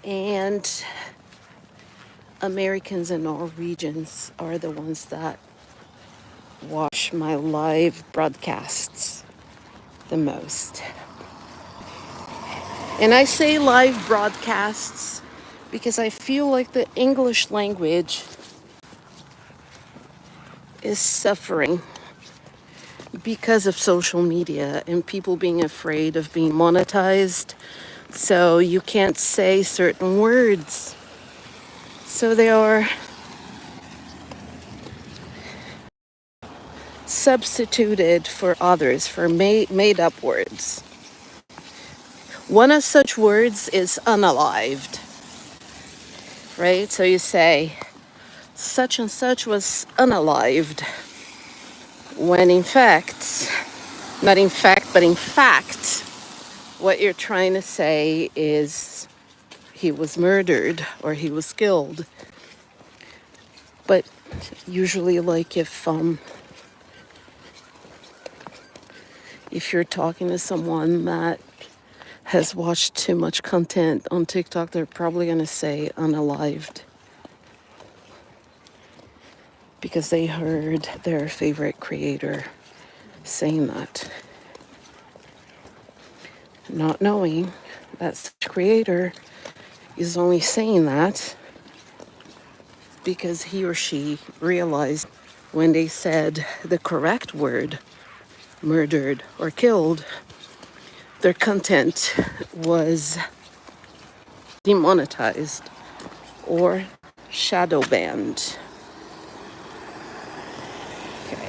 And Americans and Norwegians are the ones that watch my live broadcasts the most. And I say live broadcasts because I feel like the English language is suffering because of social media and people being afraid of being monetized. So you can't say certain words. So they are substituted for others, for made up words. One of such words is unalived, right? So you say, such and such was unalived, when in fact, not in fact, but in fact, what you're trying to say is he was murdered or he was killed. But usually, like if you're talking to someone that has watched too much content on TikTok, they're probably going to say unalived because they heard their favorite creator saying that, not knowing that such creator is only saying that because he or she realized when they said the correct word, murdered or killed, their content was demonetized or shadow banned. Okay.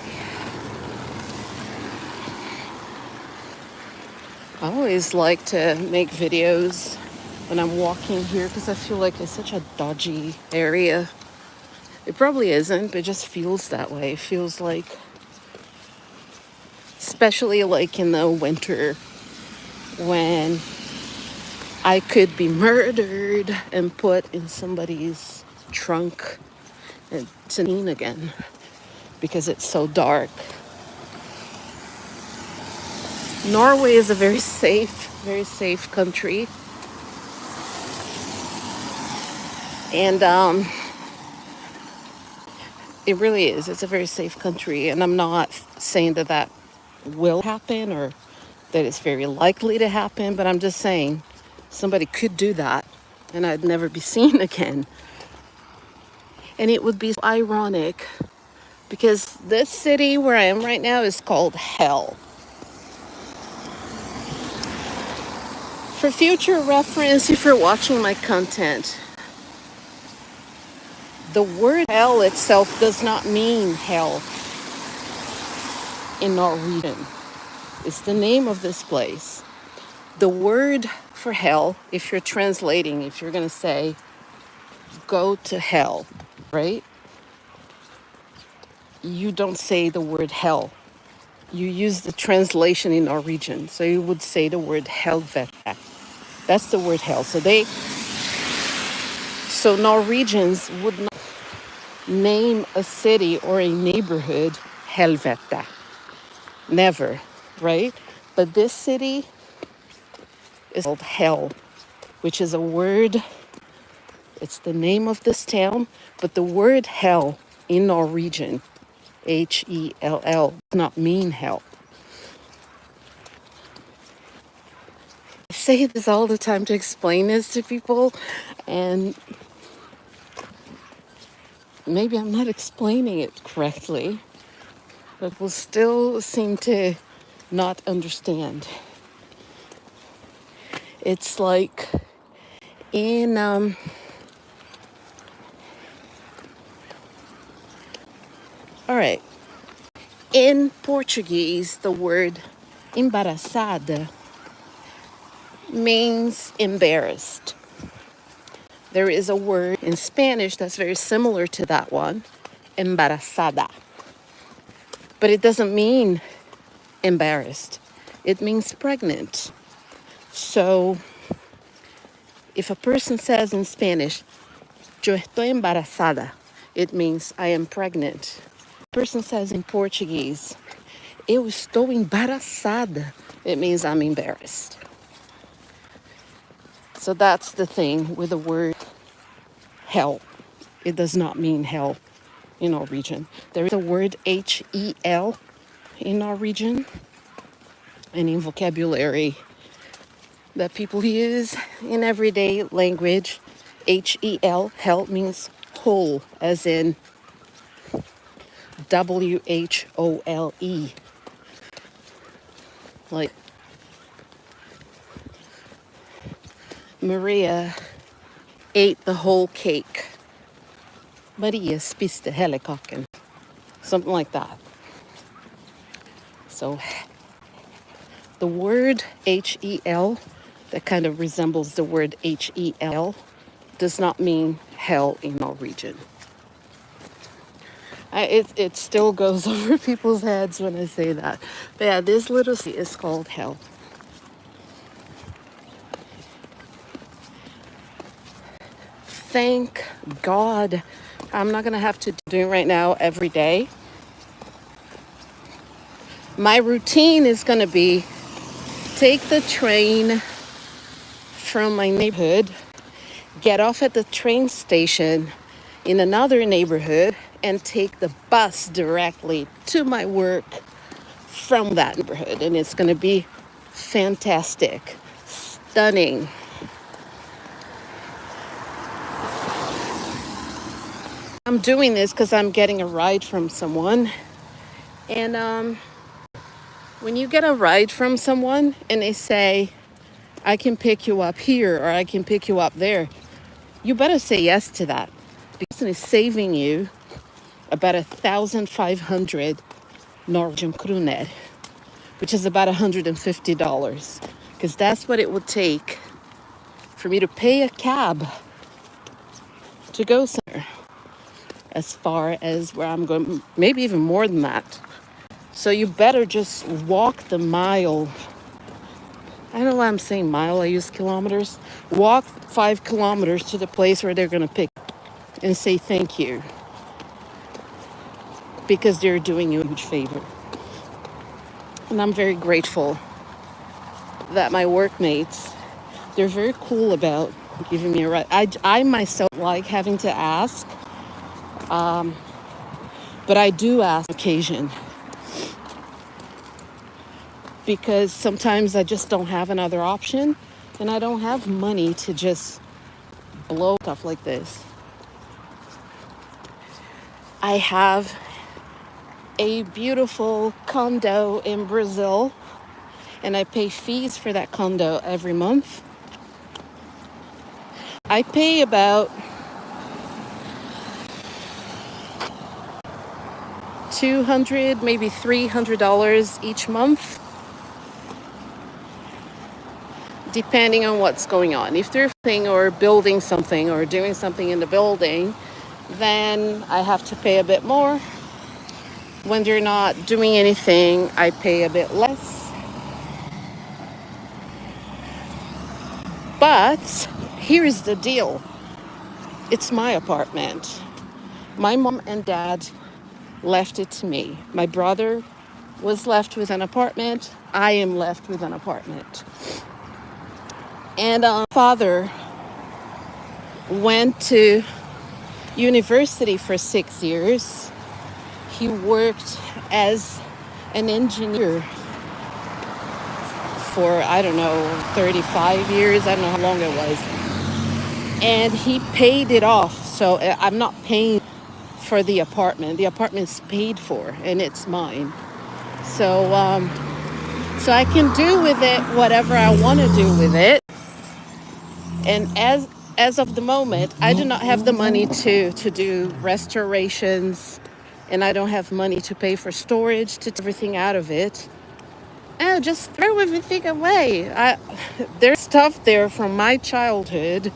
I always like to make videos when I'm walking here because I feel like it's such a dodgy area. It probably isn't, but it just feels that way. It feels like, especially like in the winter, when I could be murdered and put in somebody's trunk and seen again because it's so dark. Norway is a very safe country. And it really is. It's a very safe country. And I'm not saying that that will happen or that it's very likely to happen, but I'm just saying somebody could do that and I'd never be seen again. And it would be ironic because this city where I am right now is called Hell. For future reference, if you're watching my content, the word hell itself does not mean hell in Norwegian. It's the name of this place. The word for hell, if you're translating, if you're going to say, go to hell, right? You don't say the word hell. You use the translation in Norwegian. So you would say the word helvete. That's the word hell. So Norwegians would not name a city or a neighborhood helvete. Never, right? But this city is called Hell, which is a word. It's the name of this town, but the word hell in Norwegian, Hell, does not mean hell. I say this all the time to explain this to people, and maybe I'm not explaining it correctly, but people still seem to not understand. It's like in all right, in Portuguese, the word embaraçada means embarrassed. There is a word in Spanish that's very similar to that one, embarazada. But it doesn't mean embarrassed. It means pregnant. So if a person says in Spanish, yo estoy embarazada, it means I am pregnant. A person says in Portuguese, eu estou embaraçada, it means I'm embarrassed. So that's the thing with the word hell. It does not mean hell in our region. There is a word Hel in our region and in vocabulary that people use in everyday language. Hell means whole, as in Whole. Like Maria ate the whole cake. Maria spiste hele kaken. Something like that. So the word Hel, that kind of resembles the word Hel, does not mean hell in our region. It still goes over people's heads when I say that. But yeah, this little city is called hell. Thank God. I'm not going to have to do it right now every day. My routine is going to be take the train from my neighborhood, get off at the train station in another neighborhood, and take the bus directly to my work from that neighborhood. And it's going to be fantastic, stunning. I'm doing this because I'm getting a ride from someone. And when you get a ride from someone and they say, I can pick you up here or I can pick you up there, you better say yes to that. Because it's saving you about 1,500 Norwegian kroner, which is about $150. Because that's what it would take for me to pay a cab to go somewhere as far as where I'm going, maybe even more than that. So you better just walk the mile. I don't know why I'm saying mile, I use kilometers. Walk 5 kilometers to the place where they're going to pick and say thank you. Because they're doing you a huge favor. And I'm very grateful that my workmates, they're very cool about giving me a ride. I myself like having to ask, but I do ask on occasion. Because sometimes I just don't have another option. And I don't have money to just blow stuff like this. I have a beautiful condo in Brazil, and I pay fees for that condo every month. I pay about $200, maybe $300 each month, depending on what's going on. If they're fixing or building something or doing something in the building, then I have to pay a bit more. When they're not doing anything, I pay a bit less. But here's the deal. It's my apartment. My mom and dad left it to me. My brother was left with an apartment. I am left with an apartment. And father went to university for 6 years. He worked as an engineer for, I don't know, 35 years. I don't know how long it was. And he paid it off. So I'm not paying for the apartment. The apartment's paid for and it's mine. So I can do with it whatever I want to do with it. And as of the moment, I do not have the money to do restorations, and I don't have money to pay for storage, to take everything out of it. And just throw everything away. There's stuff there from my childhood,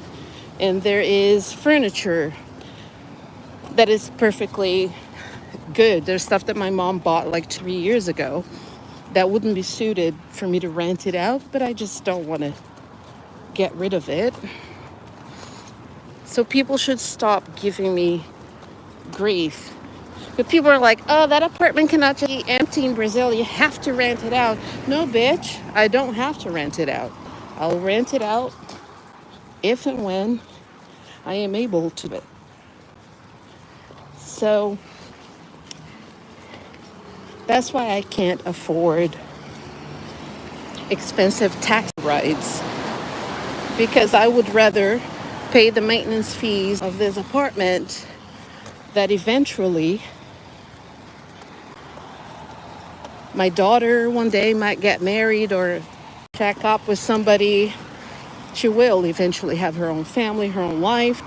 and there is furniture that is perfectly good. There's stuff that my mom bought like 3 years ago that wouldn't be suited for me to rent it out, but I just don't want to get rid of it. So people should stop giving me grief. But people are like, oh, that apartment cannot just be empty in Brazil. You have to rent it out. No, bitch, I don't have to rent it out. I'll rent it out if and when I am able to do it. So that's why I can't afford expensive taxi rides, because I would rather pay the maintenance fees of this apartment that eventually my daughter one day might get married or check up with somebody. She will eventually have her own family, her own life.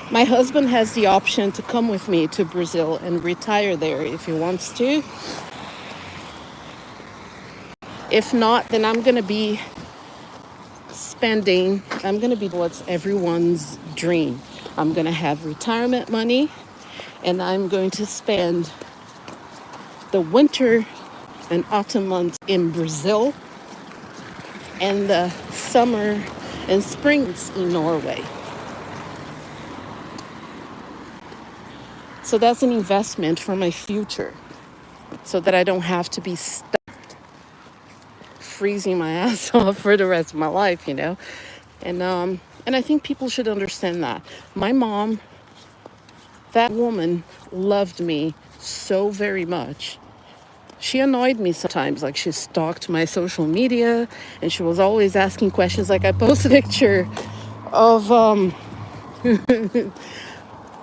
My husband has the option to come with me to Brazil and retire there if he wants to. If not, then I'm going to be what's everyone's dream. I'm going to have retirement money, and I'm going to spend the winter and autumn months in Brazil and the summer and springs in Norway. So that's an investment for my future, so that I don't have to be stuck freezing my ass off for the rest of my life, you know. And I think people should understand that. My mom, that woman, loved me so very much. She annoyed me sometimes, like she stalked my social media, and she was always asking questions. Like I posted a picture of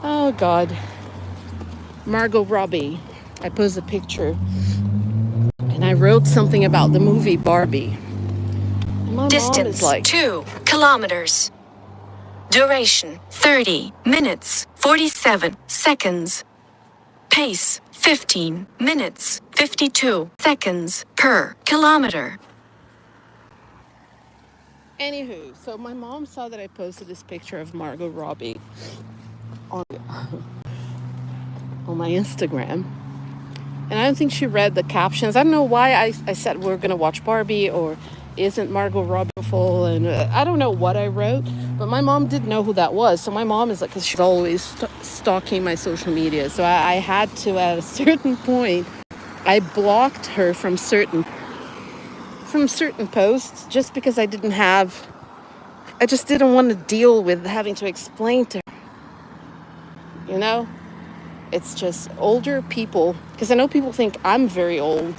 oh God, Margot Robbie. I posted a picture and I wrote something about the movie Barbie. And my mom is like, 2 kilometers. Duration 30 minutes 47 seconds. Pace 15 minutes 52 seconds per kilometer. anywho, so my mom saw that I posted this picture of Margot Robbie on my Instagram. And I don't think she read the captions. I don't know why I said we're going to watch Barbie, or isn't Margot Robbie beautiful? And I don't know what I wrote, but my mom didn't know who that was. So my mom is like, because she's always stalking my social media. So I had to, at a certain point, I blocked her from certain posts, just because I just didn't want to deal with having to explain to her, you know? It's just older people, because I know people think I'm very old.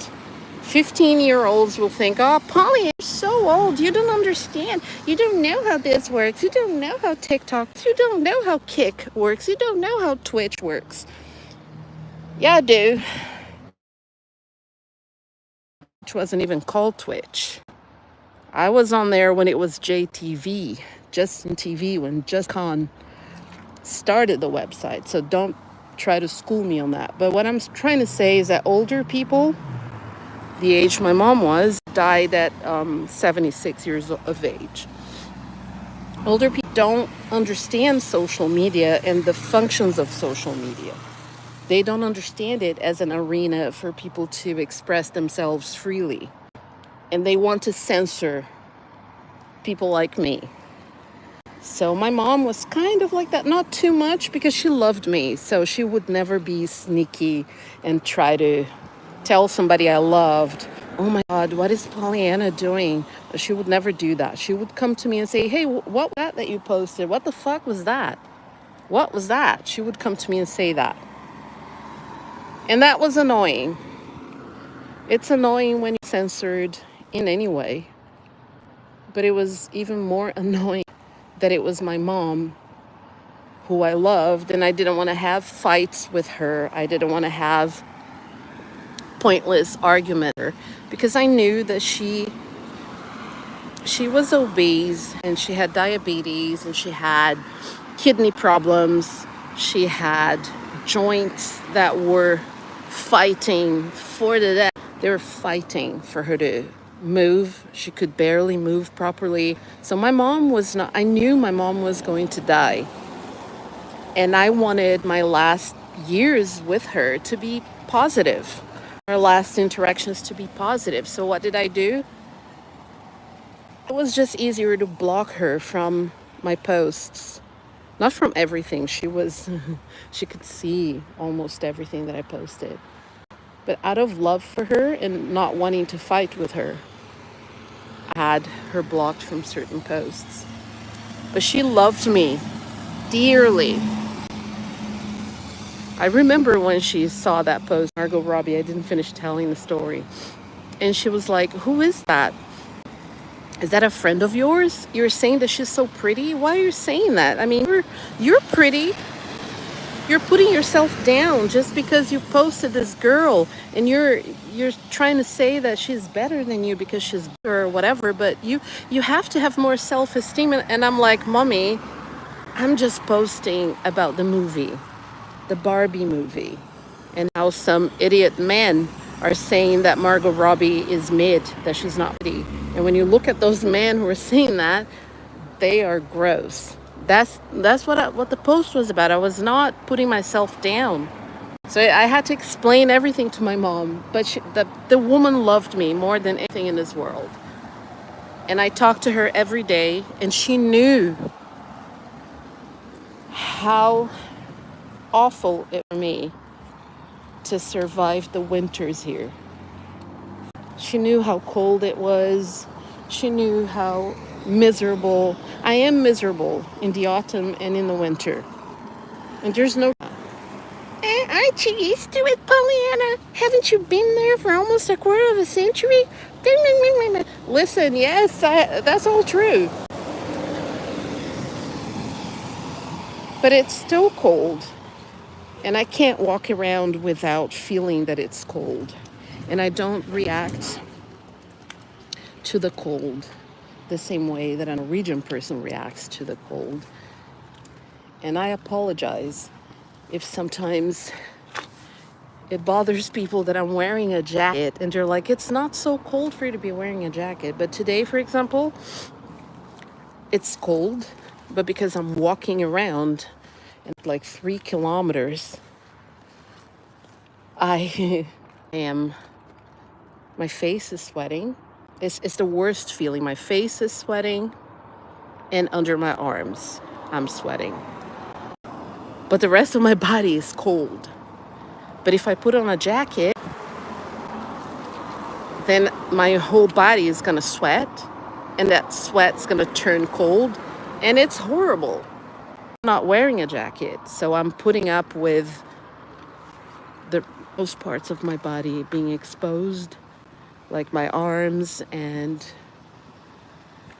15-year-olds will think, oh, Polly, you're so old. You don't understand. You don't know how this works. You don't know how TikTok works. You don't know how Kick works. You don't know how Twitch works. Yeah, I do. Which wasn't even called Twitch. I was on there when it was JTV, Justin TV, when Just Con started the website. So don't try to school me on that. But what I'm trying to say is that older people, the age my mom was, died at 76 years of age. Older people don't understand social media and the functions of social media. They don't understand it as an arena for people to express themselves freely. And they want to censor people like me. So my mom was kind of like that, not too much, because she loved me. So she would never be sneaky and try to tell somebody I loved, oh my God, what is Pollyanna doing? She would never do that. She would come to me and say, hey, what was that you posted? What the fuck was that? What was that? She would come to me and say that. And that was annoying. It's annoying when you're censored in any way. But it was even more annoying that it was my mom, who I loved, and I didn't want to have fights with her. I didn't want to have pointless argument, because I knew that she was obese, and she had diabetes, and she had kidney problems. She had joints that were fighting for the death. They were fighting for her to move. She could barely move properly. So my mom was not, I knew my mom was going to die. And I wanted my last years with her to be positive. Our last interactions to be positive. So what did I do? It was just easier to block her from my posts. Not from everything. She could see almost everything that I posted. But out of love for her and not wanting to fight with her, I had her blocked from certain posts. but she loved me dearly. I remember when she saw that post, Margot Robbie, I didn't finish telling the story. And she was like, who is that? Is that a friend of yours? You're saying that she's so pretty? Why are you saying that? I mean, you're pretty. You're putting yourself down just because you posted this girl, and you're trying to say that she's better than you because she's better or whatever, but you have to have more self-esteem. And I'm like, Mommy, I'm just posting about the movie, the Barbie movie, and how some idiot men are saying that Margot Robbie is mid, that she's not pretty. And when you look at those men who are saying that, they are gross. That's what the post was about. I was not putting myself down. So I had to explain everything to my mom, but the woman loved me more than anything in this world. And I talked to her every day, and she knew how awful it was for me to survive the winters here. She knew how cold it was. She knew how miserable. I am miserable in the autumn and in the winter. And there's no... Aren't you used to it, Pollyanna? Haven't you been there for almost a quarter of a century? Listen, yes, that's all true. But it's still cold. And I can't walk around without feeling that it's cold. And I don't react to the cold the same way that a Norwegian person reacts to the cold. And I apologize if sometimes it bothers people that I'm wearing a jacket and they're like, it's not so cold for you to be wearing a jacket. But today, for example, it's cold, but because I'm walking around and like 3 kilometers, I am, my face is sweating. It's the worst feeling. My face is sweating, and under my arms, I'm sweating. But the rest of my body is cold. But if I put on a jacket, then my whole body is gonna sweat, and that sweat's gonna turn cold, and it's horrible. I'm not wearing a jacket, so I'm putting up with the most parts of my body being exposed, like my arms and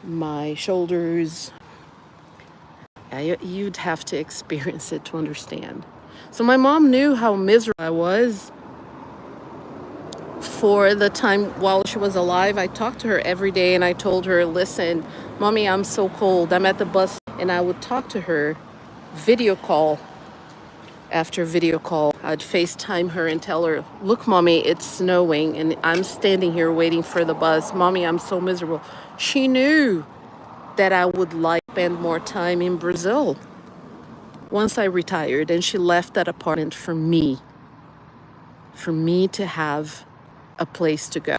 my shoulders. Yeah, you'd have to experience it to understand. So my mom knew how miserable I was for the time while she was alive. I talked to her every day and I told her, listen, Mommy, I'm so cold. I'm at the bus. And I would talk to her video call after video call. I'd FaceTime her and tell her, look, Mommy, it's snowing and I'm standing here waiting for the bus. Mommy, I'm so miserable. She knew that I would like spend more time in Brazil once I retired, and she left that apartment for me to have a place to go,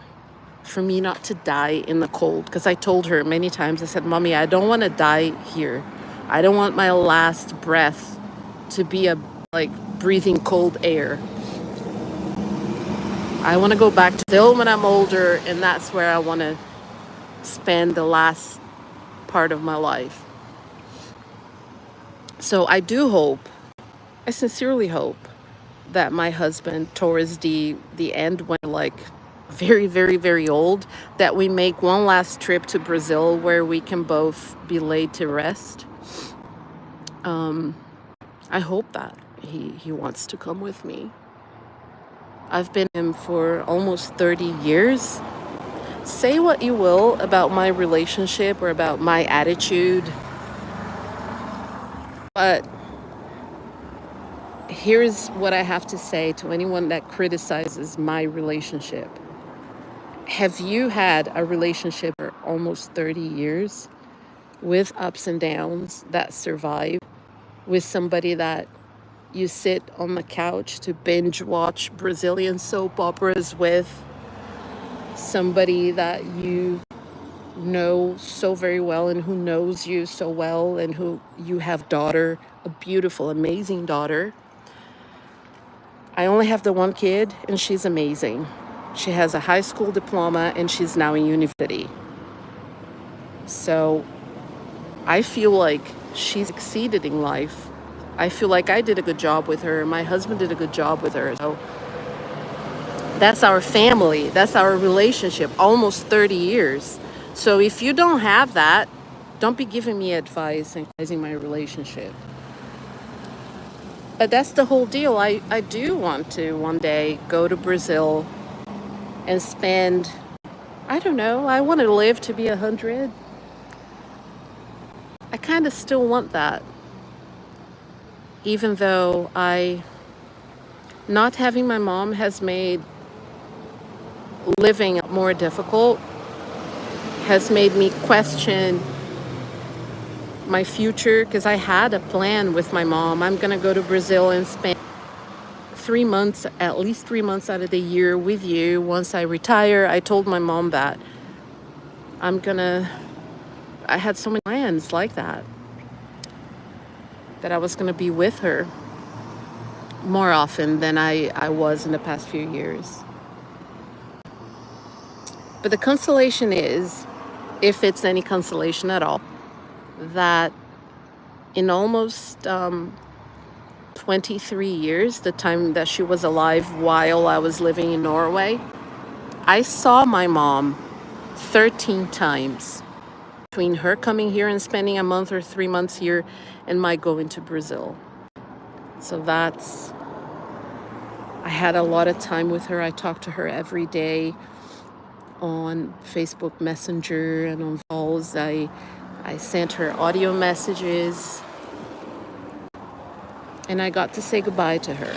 for me not to die in the cold. Because I told her many times, I said, Mommy, I don't want to die here. I don't want my last breath to be like breathing cold air. I want to go back to Brazil when I'm older, and that's where I want to spend the last part of my life. So I do hope, I sincerely hope, that my husband, towards the end, when like very, very, very old, that we make one last trip to Brazil where we can both be laid to rest. I hope that he wants to come with me. I've been with him for almost 30 years. Say what you will about my relationship or about my attitude, but here's what I have to say to anyone that criticizes my relationship. Have you had a relationship for almost 30 years with ups and downs that survive, with somebody that you sit on the couch to binge watch Brazilian soap operas with, somebody that you know so very well and who knows you so well, and who you have daughter, a beautiful, amazing daughter? I only have the one kid, and she's amazing. She has a high school diploma, and she's now in university. So I feel like she's succeeded in life. I feel like I did a good job with her. My husband did a good job with her. So that's our family. That's our relationship. Almost 30 years. So if you don't have that, don't be giving me advice and criticizing my relationship. But that's the whole deal. I do want to one day go to Brazil and spend, I don't know, I want to live to be 100. I kind of still want that. Even though not having my mom has made living more difficult, has made me question my future, because I had a plan with my mom. I'm going to go to Brazil and spend 3 months, at least 3 months out of the year with you once I retire. I told my mom that I had so many plans like that I was going to be with her more often than I was in the past few years. But the consolation is, if it's any consolation at all, that in almost 23 years, the time that she was alive while I was living in Norway, I saw my mom 13 times between her coming here and spending a month or 3 months here and my going to Brazil. So I had a lot of time with her. I talked to her every day on Facebook Messenger and on calls. I sent her audio messages, and I got to say goodbye to her.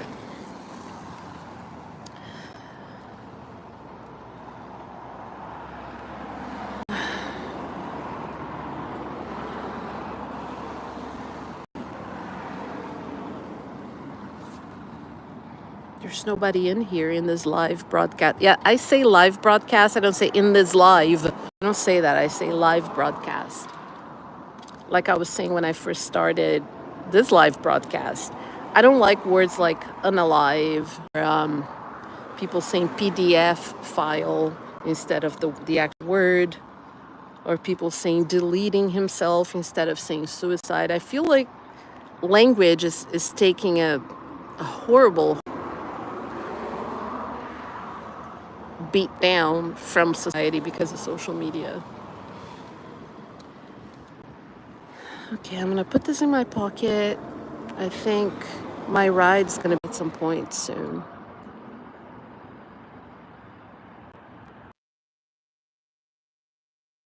There's nobody in here in this live broadcast. Yeah, I say live broadcast. I don't say in this live. I don't say that. I say live broadcast. Like I was saying when I first started this live broadcast, I don't like words like unalive or people saying PDF file instead of the actual word, or people saying deleting himself instead of saying suicide. I feel like language is taking a horrible beat down from society because of social media. Okay, I'm gonna put this in my pocket. I think my ride's gonna be at some point soon.